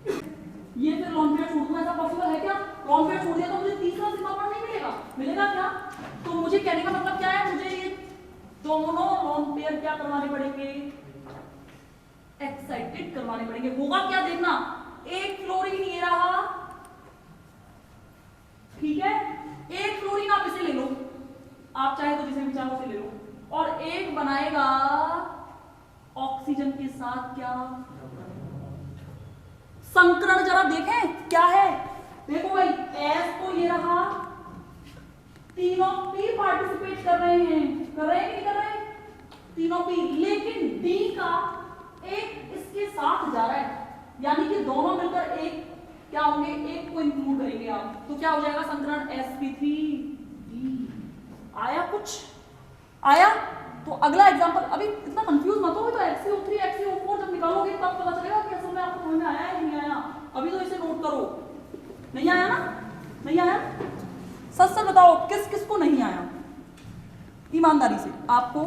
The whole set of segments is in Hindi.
ये फिर लॉन्ग पीरियड छोड़ दूंगा, ऐसा पॉसिबल है क्या? लॉन्ग पीरियड छोड़ दिया तो मुझे तीसरा सिग्मा बॉन्ड नहीं मिलेगा, मिलेगा क्या? तो मुझे कहने का मतलब क्या है, मुझे ये दोनों लॉन्ग पेयर क्या करवाने पड़ेंगे, एक्साइटेड करवाने पड़ेंगे। होगा क्या देखना, एक फ्लोरीन ये रहा, ठीक है, एक फ्लोरीन आप इसे ले लो, आप चाहे तो जिसे भी चाहो उसे ले लो, और एक बनाएगा ऑक्सीजन के साथ क्या, संकरण। जरा देखें क्या है, देखो भाई एस तो ये रहा, तीनों पी पार्टिसिपेट कर रहे हैं, कर रहे हैं कि नहीं कर रहे, तीनों पी, लेकिन डी का एक इसके साथ जा रहा है, यानी कि दोनों मिलकर एक क्या होंगे, एक को इंक्लूड करेंगे आप, तो क्या हो जाएगा संकरण sp3d। आया कुछ, आया? तो अगला एग्जांपल, अभी इतना कंफ्यूज मत हो, तो XCO3 XCO4 जब निकालोगे तब पता चलेगा कि असल में आपको समझ में आया है कि नहीं आया। अभी तो इसे नोट करो, नहीं आया ना, नहीं आया, सच सच बताओ किस किस को नहीं आया, ईमानदारी से आपको,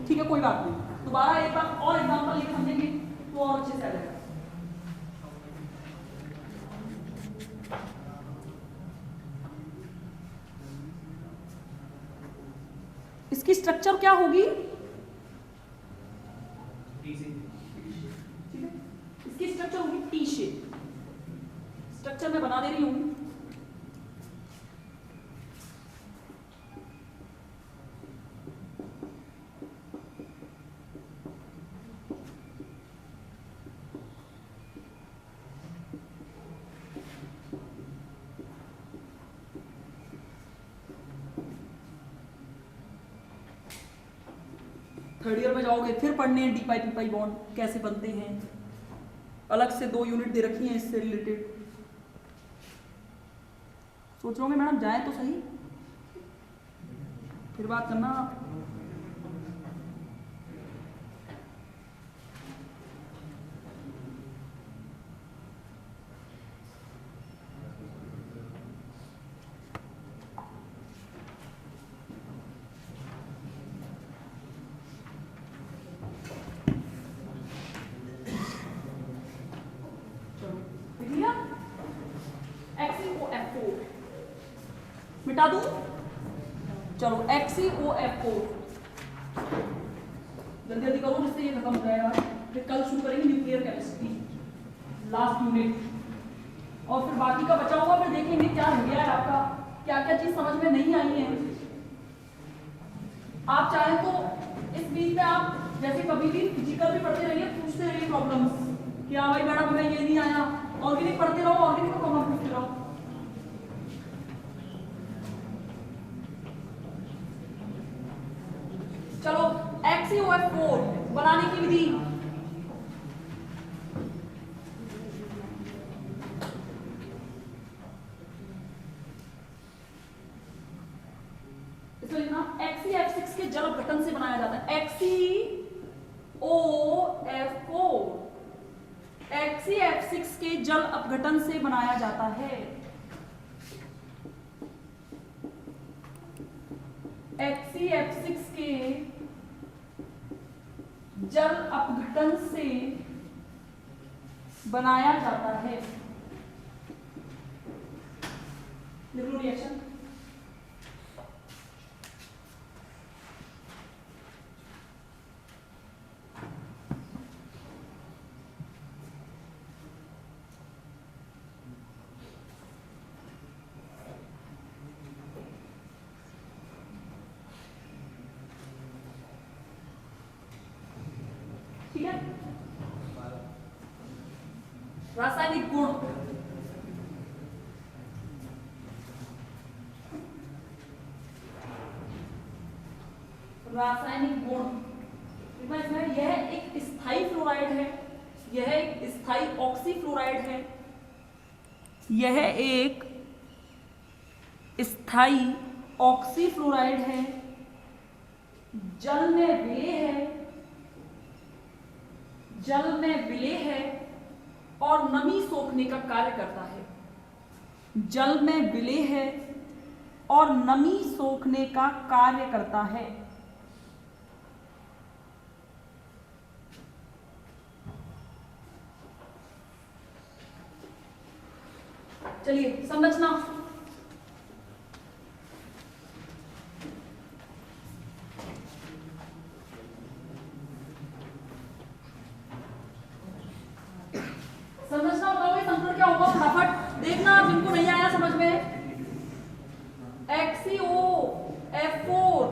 ठीक है कोई बात नहीं, दोबारा एक बार और एग्जांपल लेके समझेंगे तो और अच्छे से आ जाएगा। इसकी स्ट्रक्चर क्या होगी, ठीक है, इसकी स्ट्रक्चर होगी टी शेप, स्ट्रक्चर मैं बना दे रही हूं। थर्ड ईयर में जाओगे फिर पढ़ने डी पाई पी पाई बॉन्ड कैसे बनते हैं, अलग से 2 यूनिट दे रखी हैं इससे रिलेटेड। सोच रहे मैडम जाए तो सही, फिर बात करना। मिटा दूं, चलो XeOF4 जल्दी जल्दी करो जिससे ये खत्म हो जाएगा, फिर कल शुरू करेंगे न्यूक्लियर केमिस्ट्री लास्ट यूनिट, और फिर बाकी का बचा होगा, फिर देखेंगे क्या हो गया है आपका, क्या क्या चीज समझ में नहीं आई है। आप चाहे तो इस बीच में आप जैसे कभी भी फिजिकल भी पढ़ते रहिए, पूछते रहिए प्रॉब्लम्स कि हाँ भाई मैडम हमें ये नहीं आया, ऑर्गेनिक पढ़ते रहो, ऑर्गेनिक को कम पूछते रहो। चलो XeOF4 बनाने की विधि, इसको लिखना XeF6 के जल अपघटन से बनाया जाता है, XeOF4 XeF6 के जल अपघटन से बनाया जाता है, XeF6 के जल अपघटन से बनाया जाता है। लिख लो रिएक्शन, ठीक है। रासायनिक गुण, रासायनिक गुण, इसमें यह एक स्थायी फ्लोराइड है, यह एक स्थायी ऑक्सी फ्लोराइड है, यह एक स्थायी ऑक्सी फ्लोराइड है, जल में विलेय है, जल में विलेय है और नमी सोखने का कार्य करता है, जल में विलेय है और नमी सोखने का कार्य करता है। चलिए संरचना, संरचना बताओगे संकरण क्या होगा फटाफट देखना, जिनको नहीं आया समझ में। XeO F4,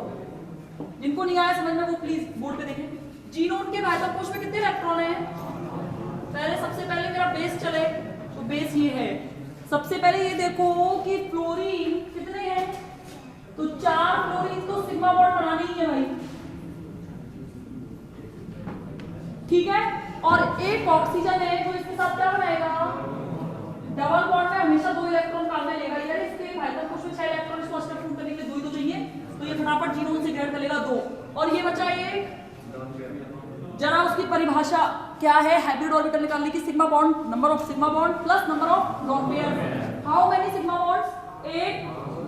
जिनको नहीं आया समझ में वो प्लीज बोर्ड पे देखें। जीनोम के बाह्य कोश में कितने इलेक्ट्रॉन हैं? पहले सबसे पहले मेरा बेस चले तो बेस ये है। सबसे पहले ये देखो कि फ्लोरीन कितने हैं, तो 4 फ्लोरीन तो सिग्मा बॉन्ड बनानी ही है भाई, ठीक है। और एक ऑक्सीजन है जो इसके साथ क्या बनाएगा, डबल बॉन्ड में हमेशा 2 इलेक्ट्रॉन काम में लेगा। यार इसके हाइड्रोजन कुछ में 6 इलेक्ट्रॉन, इसको स्ट्रक्चर करने के लिए 2 ही तो चाहिए, तो ये फटाफट जीनोम से ग्रेड कर लेगा 2। और ये बचा ये, जरा उसकी परिभाषा क्या है, हाइब्रिड ऑर्बिटल निकालने की, sigma bond, number of sigma bond plus number of lone pair. How many sigma bonds? 1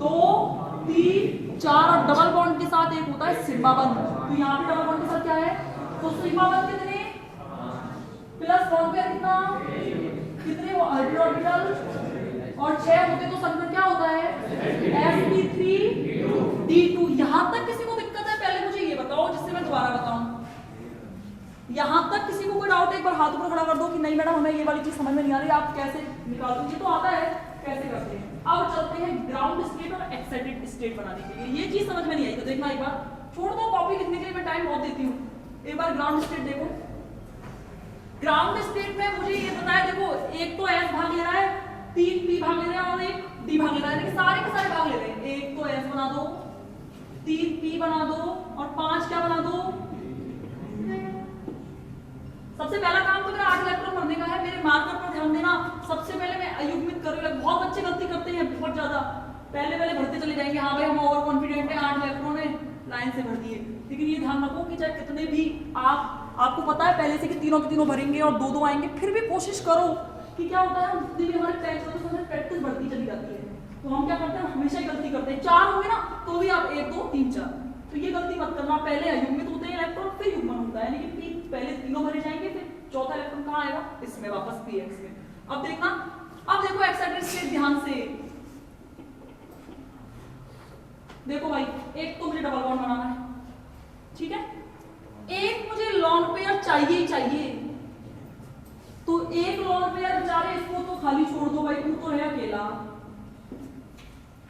2 3 4, और डबल बॉन्ड के साथ एक होता है सिग्मा बंध। तो यहाँ पे डबल बॉन्ड के साथ क्या है, तो सिग्मा बंध कितने प्लस लोन पेयर कितने वो हाइब्रिड ऑर्बिटल, और 6 होते तो संकरण क्या होता है, sp3d2। यहां तक किसी को दिक्कत है पहले मुझे ये बताओ, जिससे मैं दोबारा बताऊं। यहां तक किसी को कोई डाउट है, एक बार हाथ ऊपर खड़ा कर दो कि नहीं मैडम हमें ये वाली चीज समझ में नहीं आ रही, आप कैसे निकालते? ये तो आता है कैसे करते हैं। अब चलते हैं ग्राउंड स्टेट और एक्साइटेड स्टेट बनाने के लिए। ये चीज समझ में नहीं आई तो देखना एक बार, छोड़ दो कॉपी लिखने के लिए, मैं टाइम बहुत देती हूँ। एक बार ग्राउंड स्टेट देखो। ग्राउंड स्टेट में मुझे ये बताया, देखो एक तो S भाग ले रहा है, 3 P भाग ले रहा है और एक D भाग ले रहा है, लेकिन सारे के सारे भाग ले रहे हैं। एक तो S बना दो, 3 P बना दो और 5 क्या बना दो। सबसे पहला काम तो मेरा 8 इलेक्ट्रॉन भरने का है। मेरे मार्कर पर ध्यान देना, सबसे पहले मैं अयुग्मित करूंगा। बहुत बच्चे गलती करते हैं, बहुत ज्यादा पहले भरते चले जाएंगे, हाँ भाई हम ओवर कॉन्फिडेंट हैं, 8 इलेक्ट्रॉन है, लाइन से भर दिए। लेकिन ये ध्यान रखो कि चाहे कितने भी आपको पता है पहले से कि तीनों के तीनों भरेंगे और 2-2 आएंगे, फिर भी कोशिश करो कि क्या होता है, हम जितनी भी हमारे टेस्ट होते हैं उसमें प्रैक्टिस बढ़ती चली जाती है, तो हम क्या करते हैं, हमेशा ही गलती करते हैं। 4 होंगे ना तो भी आप 1 2 3 4, तो ये गलती मत करना। पहले अयुग्मित होते हैं इलेक्ट्रॉन, फिर युग्मन होता है, यानी कि पहले तीनों भरे जाएंगे, फिर चौथा इलेक्ट्रॉन कहाँ आएगा, इसमें वापस px में। अब देखना, अब देखो एक्साइटेड स्टेट ध्यान से देखो भाई। एक तो मुझे डबल बॉन्ड बनाना है, ठीक है, एक मुझे लॉन पेयर चाहिए ही चाहिए, तो एक लॉन पेयर बेचारे इसको तो खाली छोड़ दो भाई, तू तो है अकेला,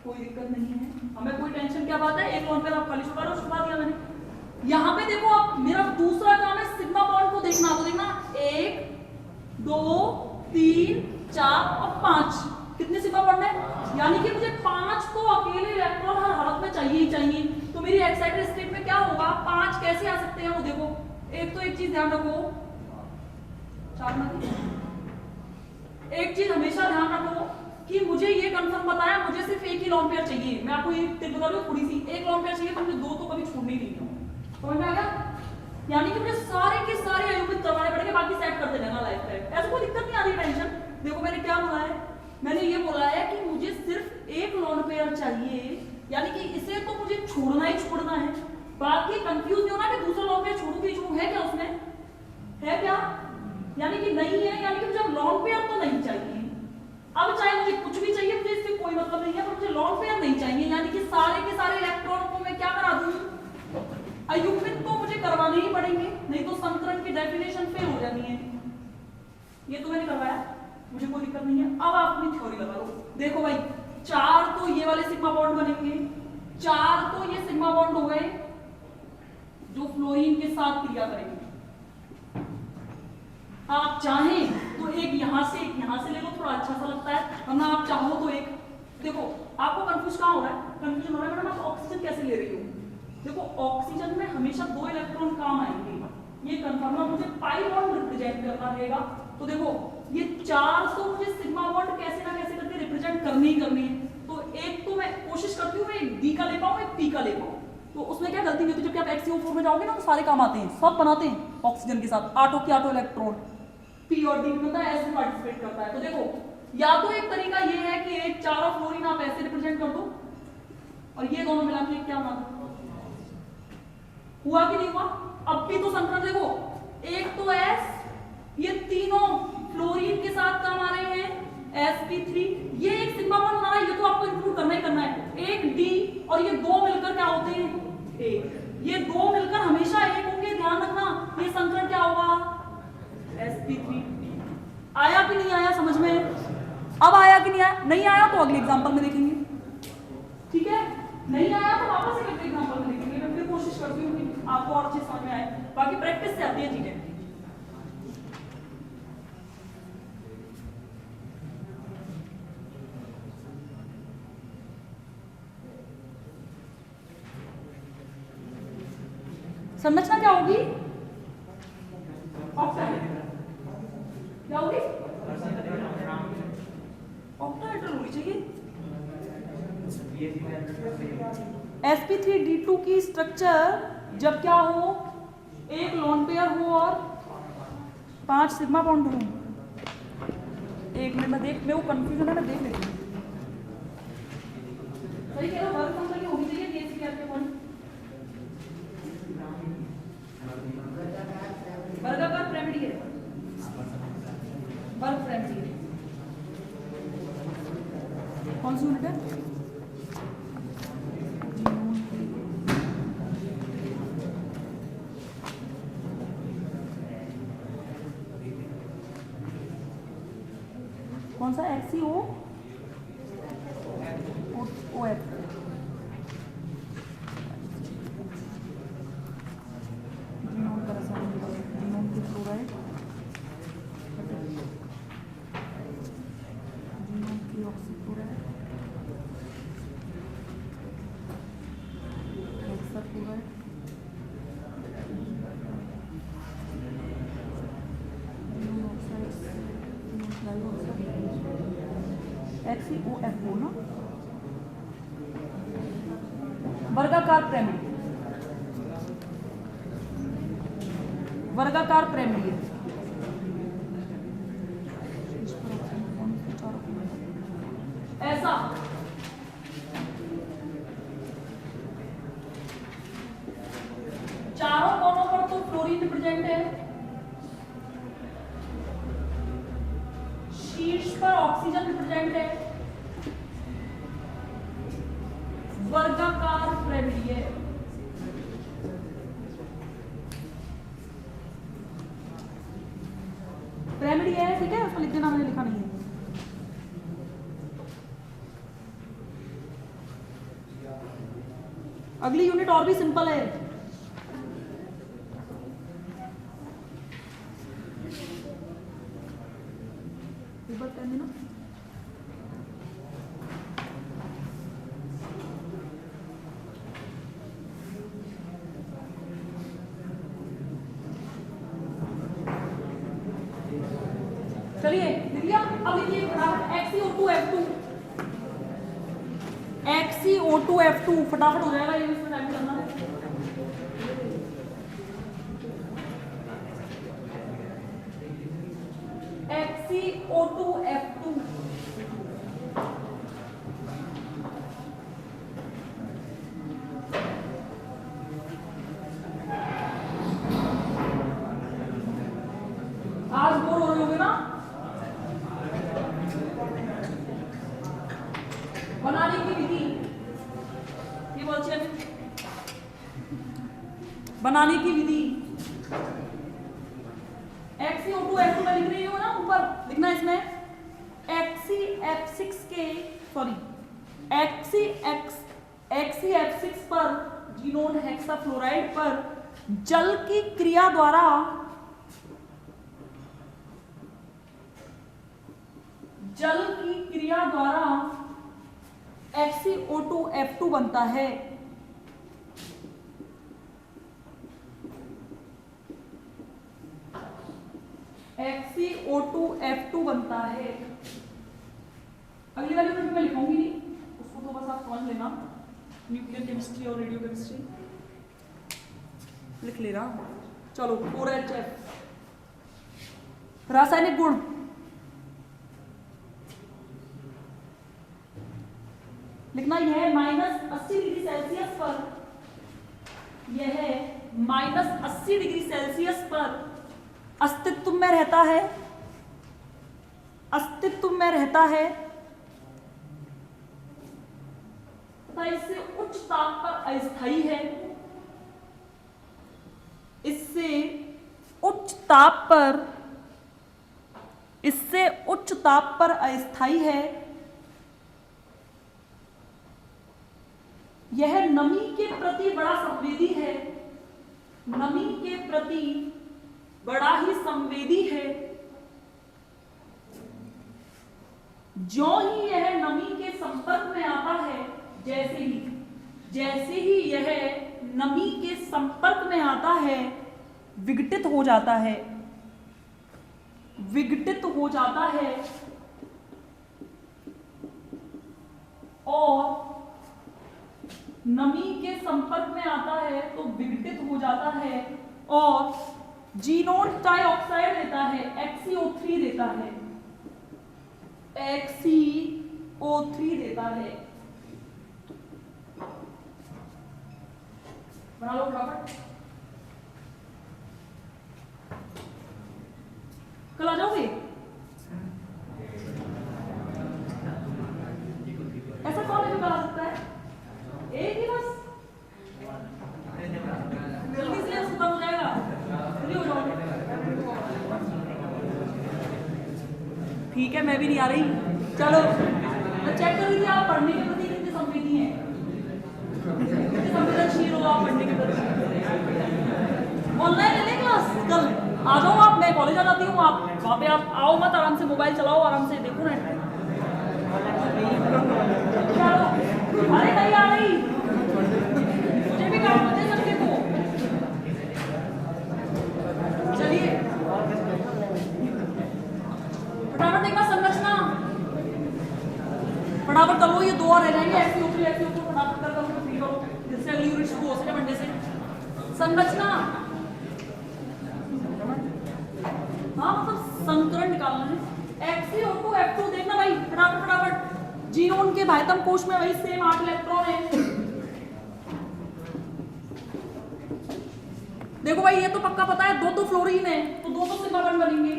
कोई दिक्कत नहीं है, हमें कोई टेंशन क्या बात है, एक लॉन पेयर आप खाली छुपा लो, छुपा दिया मैंने। यहां पे देखो, अब मेरा दूसरा काम है सिग्मा बॉन्ड को देखना, तो देखना 1 2 3 4 और 5, कितने सिग्मा बॉन्ड है, यानी कि मुझे 5 तो अकेले इलेक्ट्रॉन हर हालत में चाहिए ही चाहिए। तो मेरी एक्साइटेड स्टेट में क्या होगा, 5 कैसे आ सकते हैं वो देखो। एक तो एक चीज ध्यान रखो, एक चीज हमेशा ध्यान रखो कि मुझे ये कंफर्म बताया, मुझे सिर्फ एक ही लॉन पेयर चाहिए। मैं आपको ये टिप बता रही हूँ, थोड़ी सी, एक लॉन पेयर चाहिए तो मुझे 2 तो कभी छोड़ने ही नहीं है, समझ में आ गया? यानी कि मुझे सारे के सारे अयुग्मित करवाने पड़ेंगे, बाकी सेट करते रहना लाइफ टाइम, ऐसा कोई दिक्कत नहीं आ रही, टेंशन। देखो मैंने क्या बोला है, मैंने ये बोला है कि मुझे सिर्फ एक लॉन पेयर चाहिए, यानी कि इसे तो मुझे छोड़ना ही छोड़ना है, बाकी कंफ्यूज नहीं होना कि दूसरा लॉन पेयर छोड़ू कि छोड़ू, है क्या उसमें, है क्या, यानी कि नहीं है, यानी कि मुझे लॉन पेयर तो नहीं चाहिए। अब चाहे मुझे कुछ भी चाहिए, मुझे इससे कोई मतलब नहीं है, पर मुझे लॉन पेयर नहीं चाहिए, यानी कि सारे के सारे इलेक्ट्रॉन को मैं क्या करा दूं, अयुग्मित तो मुझे करवाने ही पड़ेंगे, नहीं तो संकरण की डेफिनेशन फेल हो जानी है। ये तो मैंने करवाया, मुझे कोई दिक्कत नहीं है। अब आप अपनी थ्योरी लगा लो। देखो भाई, 4 तो ये वाले सिग्मा बॉन्ड बनेंगे, 4 तो ये सिग्मा बॉन्ड हो गए जो फ्लोरीन के साथ क्रिया करेंगे। आप चाहें तो एक यहां से एक यहां से ले लो, थोड़ा अच्छा सा लगता है, वरना आप चाहो तो एक, देखो आपको कंफ्यूज कहां हो रहा है, कंफ्यूजन हो रहा है मैडम आप ऑक्सीजन कैसे ले रही हो। देखो ऑक्सीजन में हमेशा 2 इलेक्ट्रॉन काम आएंगे, ये कंफर्म है, मुझे पाई बॉन्ड रिप्रेजेंट करना रहेगा। तो देखो ये 4 तो मुझे सिग्मा बॉन्ड कैसे ना कैसे करके रिप्रेजेंट करनी ही करनी है, तो एक तो मैं कोशिश करती हूँ मैं एक डी का ले पाऊँ, एक पी का ले पाऊँ। तो उसमें क्या गलती नहीं होती, जबकि आप XeO4 में जाओगे ना तो सारे काम आते हैं, सब बनाते हैं ऑक्सीजन के साथ, आटो की आटो इलेक्ट्रॉन, पी और डी में ऐसे पार्टिसिपेट करता है। तो देखो या तो एक तरीका ये है कि एक 4 फ्लोरीन आप ऐसे रिप्रेजेंट कर दो और ये दोनों मिला के क्या बना दो, हुआ कि नहीं हुआ। अब भी तो संकरण देखो, एक तो S, ये तीनों फ्लोरीन के साथ काम आ रहे हैं, sp3, ये एक और ये दो मिलकर क्या होते हैं, एक। ये दो मिलकर हमेशा एक होंगे, ध्यान रखना। ये संकरण क्या होगा, sp3। आया कि नहीं आया समझ में? अब आया कि नहीं आया? नहीं आया तो अगले एग्जांपल में देखेंगे, ठीक है? नहीं आया तो वापस एक अगले एग्जांपल में देखेंगे। मैं फिर कोशिश करती हूँ कि आपको और चीज समझ में आए, बाकी प्रैक्टिस से आती है चीजें। संरचना क्या होगी, क्या होगी, ऑक्टाहेड्रल होनी चाहिए। sp3d2 की स्ट्रक्चर जब क्या हो, एक लोन पेयर हो और 5 सिग्मा बॉन्ड हो। एक मिनट में देख, मेरे को कंफ्यूजन है, मैं देख लेती हूँ। सही कह रहा हूँ, वर्ग संख्या की होनी चाहिए केस के आपके बॉन्ड। वर्गाकार पिरामिड है, वर्ग पिरामिड है। कौन सी यूनिट है? कौन सा XCO OF क्लोराइड XCOFO ना, वर्गाकार पिरामिड, वर्गाकार पिरामिड। ऐसा चारों कोनों पर तो फ्लोरीन प्रेजेंट है, शीर्ष पर ऑक्सीजन प्रेजेंट है, वर्गाकार पिरामिड है। पिरामिड है, ठीक है, उसको लिख देना, मैंने लिखा नहीं है। अगली यूनिट और भी सिंपल है। एक बार कर देना। चलिए लिख लिया। अब लिखिए XCO2F2, XCO2F2 फटाफट हो जाएगा, ये इसमें टाइम करना है। XCO2F2 आज बोर हो रहे होगे ना? बनाने की विधि, ये बोलते हैं बनाने की विधि। XCO2F2 में लिख रही हो ना, ऊपर लिखना इसमें XCF6 पर जीनोन हेक्साफ्लोराइड पर जल की क्रिया द्वारा XCO2F2 बनता है। XCO2F2 बनता है। अगली वाली यूनिट में लिखूंगी नहीं, उसको तो बस आप समझ लेना। न्यूक्लियर केमिस्ट्री और रेडियो केमिस्ट्री लिख लेना। चलो 4HF रासायनिक गुण। लिखना यह -80 डिग्री सेल्सियस पर, यह -80 डिग्री सेल्सियस पर अस्तित्व में रहता है, अस्तित्व में रहता है। तथा इससे उच्च ताप पर अस्थायी है, इससे उच्च ताप पर अस्थायी है, यह नमी के प्रति बड़ा संवेदी है, नमी के प्रति बड़ा ही संवेदी है, ज्यों ही यह नमी के संपर्क में आता है, जैसे ही यह नमी के संपर्क में आता है विघटित हो जाता है, और नमी के संपर्क में आता है तो विघटित हो जाता है और जीनोन डाइऑक्साइड देता है, XCO3 देता है, XCO3 देता है। बना लो फटाफट, कल आ जाओगे? ऐसा कौन है जो कल आ सकता है? एक ही बस, जल्दी से खत्म हो जाएगा, जल्दी हो जाओगे। ठीक है, मैं भी नहीं आ रही। चलो मैं चेक कर रही थी आप पढ़ने के प्रति कितने संवेदी हैं, कितने संवेदनशील हो आप पढ़ने के प्रति। ऑनलाइन ले लें क्लास कल, आ जाओ आप, मैं कॉलेज आ जाती हूँ, आप वहाँ पे आप आओ मत, आराम से मोबाइल चलाओ, आराम से देखो नेट पे। अरे नहीं आ रही, मुझे भी काम करते सबके को। चलिए फटाफट देखना संरचना, फटाफट कर लो, ये दो और रह जाएंगे, XCO3 फटाफट कर करो, फ्री करो, जिससे अगली यूनिट शुरू हो सके मंडे से। संरचना, हाँ मतलब संकरण निकालना है। XCO2 F2 देखना भाई, फटाफट। जीनोन के बाह्यतम कोश में वही सेम 8 इलेक्ट्रॉन है। देखो भाई ये तो पक्का पता है, दो फ्लोरीन है तो दो सिग्मा बॉन्ड बनेंगे,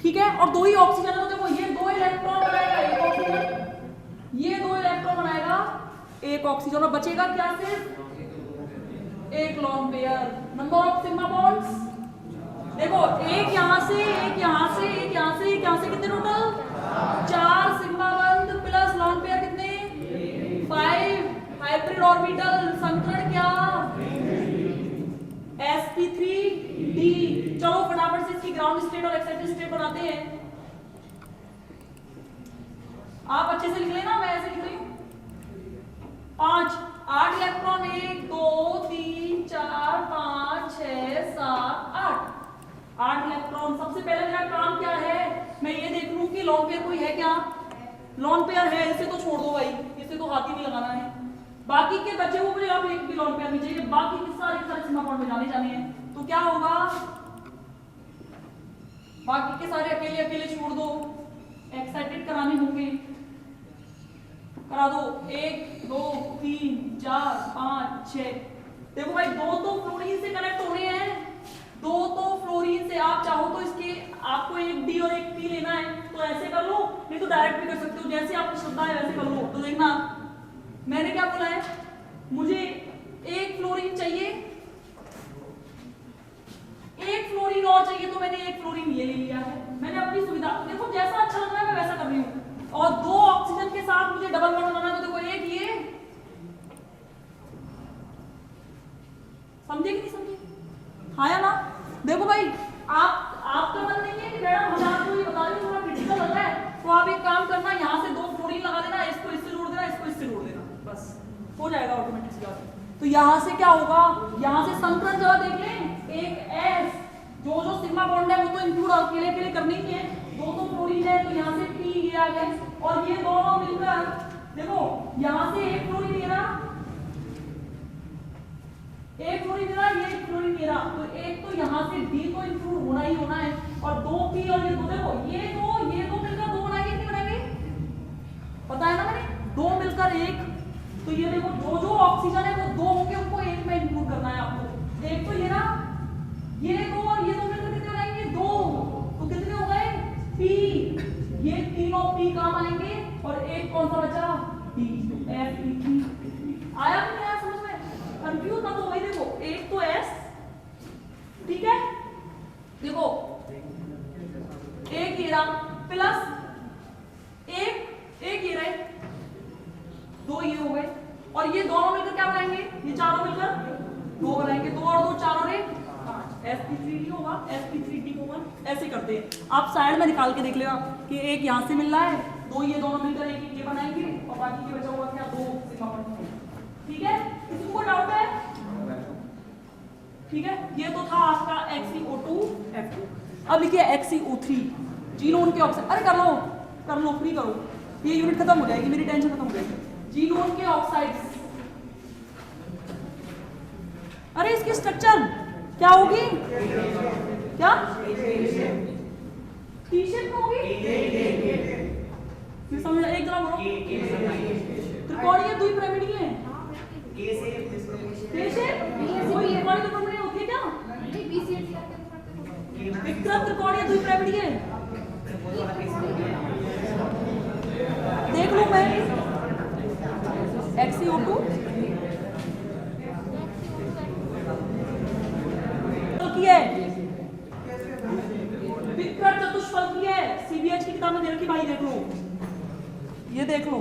ठीक है, और दो ही ऑक्सीजन है तो देखो ये 2 इलेक्ट्रॉन बनाएगा एक ऑक्सीजन, ये 2 इलेक्ट्रॉन बनाएगा एक ऑक्सीजन, और बचेगा क्या? सिर्फ एक lone pair. Number of sigma bonds देखो, एक यहां से, एक यहां से, एक यहां से, एक यहां से, कितने total? 4 sigma bond plus lone pair कितने? 5 हाइब्रिड ऑर्बिटल। संकरण क्या? sp3d। चलो फटाफट से इसकी ग्राउंड स्टेट और एक्साइटेड स्टेट बनाते हैं। आप अच्छे से लिख लेना, मैं ऐसे लिख रही हूं। 5 8 इलेक्ट्रॉन, 1 2 3 4 5 6 7 8 इलेक्ट्रॉन। सबसे पहले मेरा काम क्या है, मैं ये देख लूं कि लोन पेयर कोई है क्या? लोन पेयर है, इसे तो छोड़ दो भाई, इसे तो हाथ ही नहीं लगाना है। बाकी के बचे हुए मुझे आप एक भी लोन पेयर नहीं चाहिए, बाकी के सारे सिग्मा बॉन्ड में जाने हैं। तो क्या होगा, बाकी के सारे अकेले छोड़ दो, एक्साइटेड कराने होंगे, करा दो। 1 2 3 4 5 6। देखो भाई दो तो फ्लोरीन से कनेक्ट हो रहे हैं, दो तो फ्लोरीन से। आप चाहो तो इसके आपको एक डी और एक पी लेना है तो ऐसे कर लो, नहीं तो डायरेक्ट भी कर सकते हो, जैसे आपको श्रद्धा है वैसे कर लो। तो देखना मैंने क्या बोला है, मुझे एक फ्लोरीन चाहिए, एक फ्लोरीन और चाहिए, तो मैंने एक फ्लोरीन ये ले लिया है, मैंने अपनी सुविधा। देखो जैसा अच्छा लग रहा है मैं वैसा कर रही हूँ। और 2 ऑक्सीजन के साथ मुझे डबल बॉन्ड बनाना है, तो देखो एक ये, समझे कि नहीं समझे? हाँ या ना? देखो भाई आपका मन नहीं है कि मैडम हम आपको ये बता रही हूँ थोड़ा क्रिटिकल लग रहा है, तो आप एक काम करना, यहाँ से 2 फ्लोरीन लगा देना, इसको इससे जोड़ देना, इसको इससे जोड़ देना, बस हो जाएगा ऑटोमेटिक सी बात। तो यहाँ से क्या होगा, यहाँ से संकरण जगह देख लें, एक S, जो सिग्मा बॉन्ड है वो तो इंक्लूड अकेले करनी ही है, 2 तो फ्लोरीन है तो यहाँ से P ये आ गया, और ये दोनों मिलकर देखो यहाँ से एक फ्लोरीन ये रहा, एक फ्लोरीन ये रहा, ये एक फ्लोरीन ये रहा, तो एक तो यहाँ से D तो इंक्लूड होना ही होना है, और 2 P और ये 2, देखो ये दो मिलकर 2 बनाएंगे, कितने बनाएंगे पता है ना मैंने, 2 मिलकर 1। तो ये देखो जो ऑक्सीजन है वो 2 होंगे, उनको एक में इंक्लूड करना है आपको। एक तो ये ना, ये 2 और ये 2 मिलकर कितने बनाएंगे? 2, तो कितने हो गए? P। ये तीनों P काम आएंगे, और एक कौन सा बचा? Fe3 आया कि नहीं आया समझ में? कंफ्यूज ना हो भाई। देखो एक तो S, ठीक है, देखो एक ये रहा प्लस एक ये रहे, दो ये हो गए, और ये दोनों मिलकर क्या बनाएंगे? ये चारों मिलकर दो बनाएंगे, दो और दो चार और एक sp3d होगा, sp3d को 1 ऐसे करते हैं। आप साइड में निकाल के देख लेगा कि एक यहाँ से मिल रहा है, दो ये दोनों मिलकर एक ये बनाएंगे और बाकी के बचा हुआ क्या? दो सिग्मा बनेंगे। ठीक है, किसी को डाउट है? ठीक है, ये तो था आपका XeO2F2। अब लिखिए XeO3 जीनोन के ऑक्साइड। अरे कर लो फ्री करो, ये यूनिट खत्म हो जाएगी, मेरी टेंशन खत्म हो जाएगी। जीनोन के ऑक्साइड्स, अरे इसकी स्ट्रक्चर क्या होगी? क्या टी शेप में होगी? फिर समझ एक जरा बोलो। त्रिकोणीय द्विपिरामिडीय है, के शेप कोई त्रिकोणीय द्विपिरामिडीय होती है क्या? विकृत त्रिकोणीय द्विपिरामिडीय देख लूं मैं। XeO2 है, विकृत चतुष्फलकीय है, CBH की किताब में दे रखी भाई, देख लो, ये देख लो।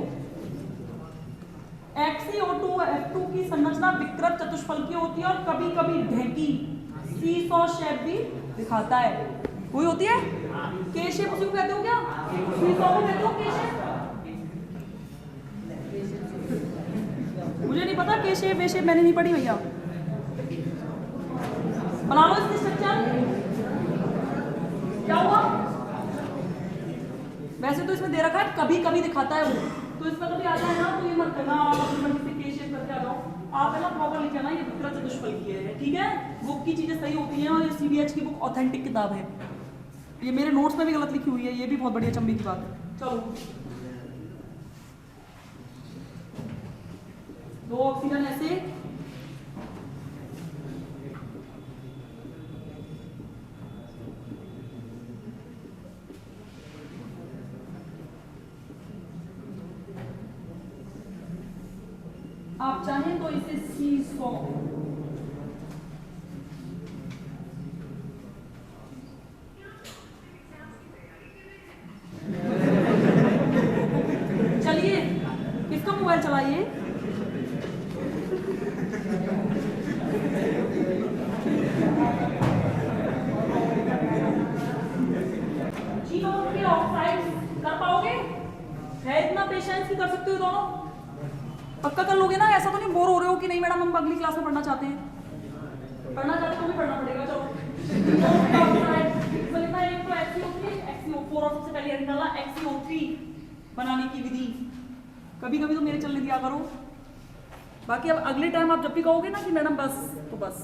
XeO2F2 की संरचना विकृत चतुष्फलकीय होती है और कभी कभी ढेंकी सीसॉ शेप भी दिखाता है। वही होती है के शेप, उसी को कहते हो क्या? सीसॉ को कहते हो के शेप? मुझे नहीं पता, के शेप वे शेप मैंने नहीं पढ़ी भैया। बना लो इसकी स्ट्रक्चर। क्या हुआ? वैसे तो इसमें दे रखा है कभी कभी दिखाता है वो, तो इसमें कभी आता है ना तो ये मत करना, आप अपनी मर्जी से के शेप करके आ जाओ। आप है ना प्रॉपर लिखे ना, ये विकृत चतुष्फलकीय है। ठीक है, बुक की चीजें सही होती हैं और ये CBH की बुक ऑथेंटिक किताब है। ये मेरे नोट्स में भी गलत लिखी हुई है, ये भी बहुत बढ़िया चंबी की बात है। चलो, दो ऑक्सीजन ऐसे, आप चाहें तो इसे सीसॉ, चलिए किसका मोबाइल चलाइए? जीनोन के ऑक्साइड्स कर पाओगे? है इतना पेशेंस की कर सकते हो दोनों? पक्का कर लोगे ना? ऐसा तो नहीं बोर हो रहे हो कि नहीं मैडम हम अगली क्लास में पढ़ना चाहते हैं? पढ़ना चाहते तो भी पढ़ना पड़ेगा। चलो, एक तो XeO3 XeO4 और सबसे पहले निकाला XeO3 बनाने की विधि। कभी कभी तो मेरे चलने दिया करो, बाकी अब अगले टाइम आप जब भी कहोगे ना कि मैडम बस, तो बस।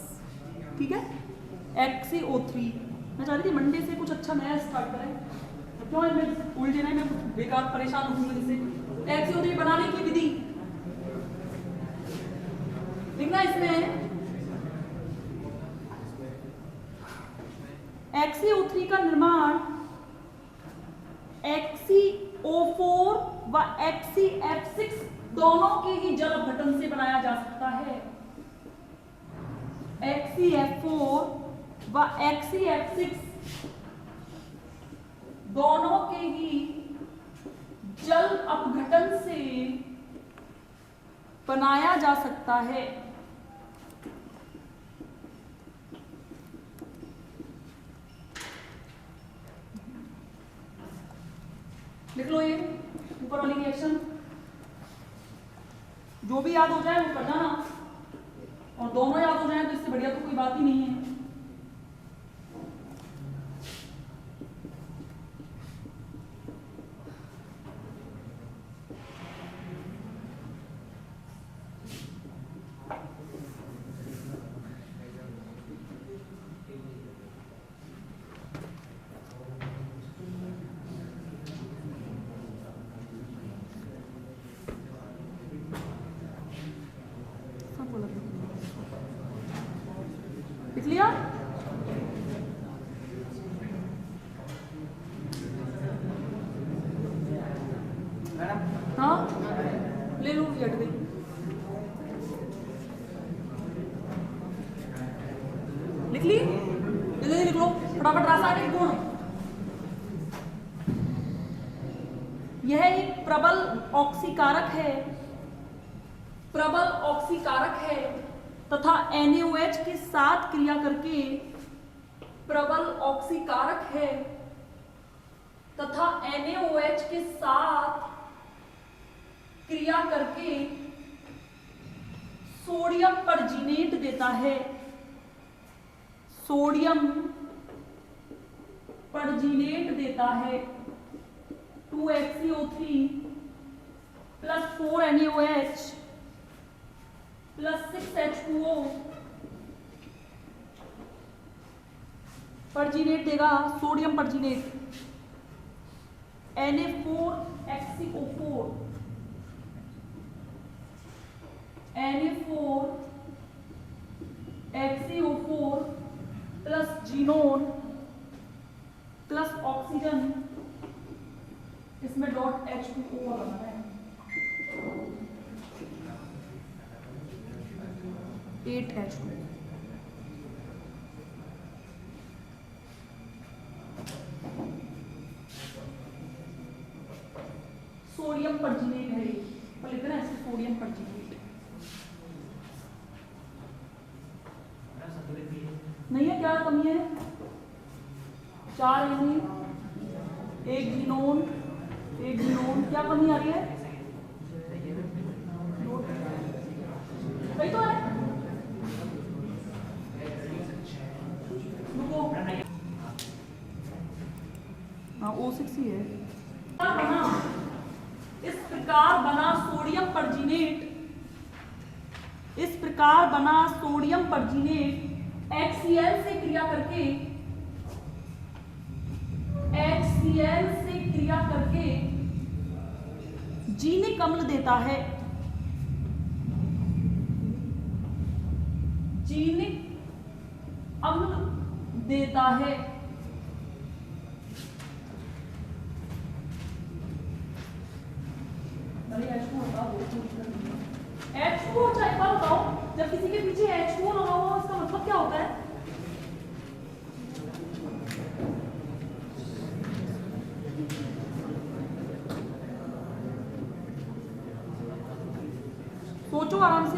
ठीक है, XeO3 मैं चाह रही थी मंडे से कुछ अच्छा नया स्टार्ट करें, क्यों मैं उलझे नहीं, मैं बेकार परेशान हूँ इनसे। XeO3 बनाने की विधि लिखना इसमें। XeO3 का निर्माण XeO4 व XeF6 दोनों के ही जल अपघटन से बनाया जा सकता है। XeF4 व XeF6 दोनों के ही जल अपघटन से बनाया जा सकता है। लिख लो ये ऊपर वाली रिएक्शन, जो भी याद हो जाए वो कर जाना, और दोनों याद हो जाए तो इससे बढ़िया तो कोई बात ही नहीं है। प्रबल ऑक्सीकारक है, प्रबल ऑक्सीकारक है तथा NaOH के साथ क्रिया करके प्रबल ऑक्सीकारक है तथा NaOH के साथ क्रिया करके सोडियम परजीनेट देता है, सोडियम परजीनेट देता है 2HCO3 plus 4 NaOH plus 6 H2O perxenate देगा, sodium perxenate Na4HCO4 Na4HCO4 plus xenon plus oxygen, इसमें डॉट H2O लगाना है, 8H2। सोडियम परजीनेट है, पर लिख रहे हैं इसमें सोडियम परजीनेट नहीं है। क्या कमी है? 4 एमिन, 1 जीनोन, 1 जीनोन, क्या कमी आ रही है? सही तो है। रुको, हाँ O6 ही है। इस प्रकार बना सोडियम परजीनेट, इस प्रकार बना सोडियम परजीनेट HCl से क्रिया करके, HCl से क्रिया करके जीनिक अम्ल देता है, जीनिक अम्ल देता है। H2O अच्छा एक बार बताओ, जब किसी के पीछे H2O लगा हुआ उसका मतलब क्या होता है? सोचो आराम से।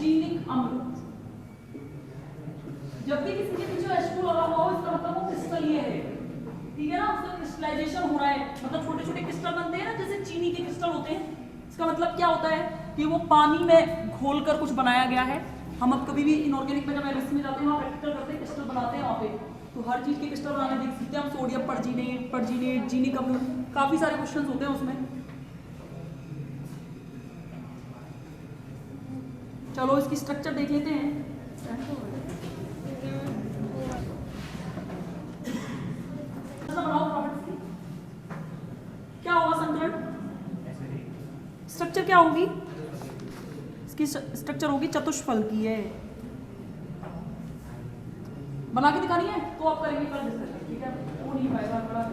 जीनिक अम्ल, जब भी किसी के पीछे H2 लगा हुआ हो इसका मतलब वो क्रिस्टल ये है, ठीक है ना, उसका क्रिस्टलाइजेशन हो रहा है, मतलब छोटे छोटे क्रिस्टल बनते हैं ना, जैसे चीनी के क्रिस्टल होते हैं। इसका मतलब क्या होता है कि वो पानी में घोलकर कुछ बनाया गया है। हम अब कभी भी इनऑर्गेनिक में जब केमिस्ट्री में जाते हैं वहाँ प्रैक्टिकल करते हैं, क्रिस्टल बनाते हैं वहाँ पे, तो हर चीज के क्रिस्टल बनाने देख सकते हैं हम। सोडियम परजीनेट, परजीनेट, जीनिक अम्ल, काफी सारे क्वेश्चंस होते हैं उसमें। चलो इसकी स्ट्रक्चर देख लेते हैं। क्या होगा संकरण? स्ट्रक्चर क्या होगी इसकी? स्ट्रक्चर होगी चतुष्फलकीय है। बना के दिखानी है तो आप करेंगे कल डिस्कशन, ठीक है? वो नहीं पाएगा थोड़ा